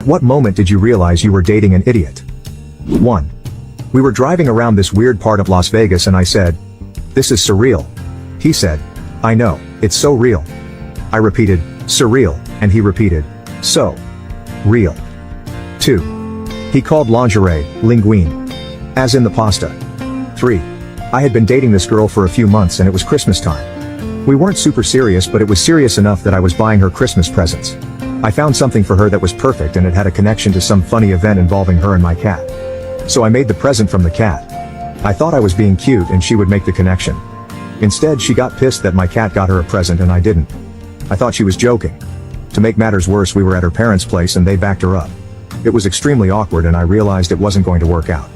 What moment did you realize you were dating an idiot? 1. We were driving around this weird part of Las Vegas and I said, "This is surreal." He said, "I know, it's so real." I repeated, "Surreal," and he repeated, "So real." 2. He called lingerie, linguine. As in the pasta. 3. I had been dating this girl for a few months and it was Christmas time. We weren't super serious, but it was serious enough that I was buying her Christmas presents. I found something for her that was perfect and it had a connection to some funny event involving her and my cat. So I made the present from the cat. I thought I was being cute and she would make the connection. Instead, she got pissed that my cat got her a present and I didn't. I thought she was joking. To make matters worse, we were at her parents' place and they backed her up. It was extremely awkward and I realized it wasn't going to work out.